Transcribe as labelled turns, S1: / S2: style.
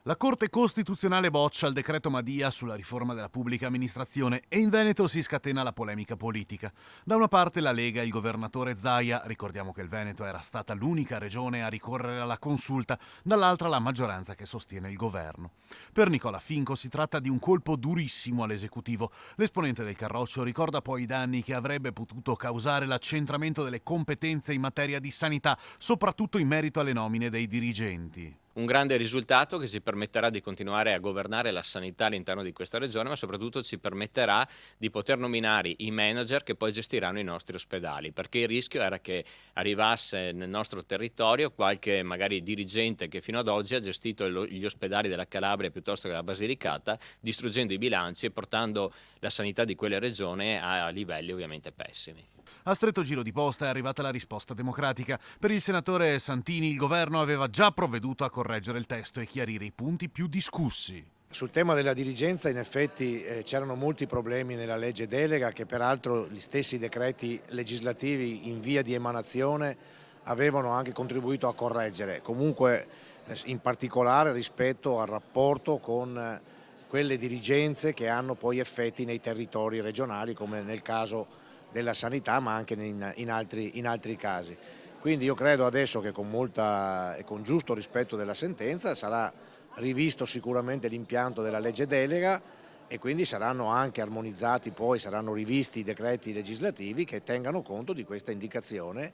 S1: La Corte Costituzionale boccia il decreto Madia sulla riforma della pubblica amministrazione e in Veneto si scatena la polemica politica. Da una parte la Lega e il governatore Zaia, ricordiamo che il Veneto era stata l'unica regione a ricorrere alla consulta, dall'altra la maggioranza che sostiene il governo. Per Nicola Finco si tratta di un colpo durissimo all'esecutivo. L'esponente del Carroccio ricorda poi i danni che avrebbe potuto causare l'accentramento delle competenze in materia di sanità, soprattutto in merito alle nomine dei dirigenti.
S2: Un grande risultato che ci permetterà di continuare a governare la sanità all'interno di questa regione, ma soprattutto ci permetterà di poter nominare i manager che poi gestiranno i nostri ospedali, perché il rischio era che arrivasse nel nostro territorio qualche magari dirigente che fino ad oggi ha gestito gli ospedali della Calabria piuttosto che della Basilicata, distruggendo i bilanci e portando la sanità di quelle regioni a livelli ovviamente pessimi.
S1: A stretto giro di posta è arrivata la risposta democratica. Per il senatore Santini il governo aveva già provveduto a correggere il testo e chiarire i punti più discussi.
S3: Sul tema della dirigenza in effetti c'erano molti problemi nella legge delega che peraltro gli stessi decreti legislativi in via di emanazione avevano anche contribuito a correggere, comunque in particolare rispetto al rapporto con quelle dirigenze che hanno poi effetti nei territori regionali come nel caso della sanità ma anche in altri casi. Quindi io credo adesso che con molta e con giusto rispetto della sentenza sarà rivisto sicuramente l'impianto della legge delega e quindi saranno anche armonizzati, poi saranno rivisti i decreti legislativi che tengano conto di questa indicazione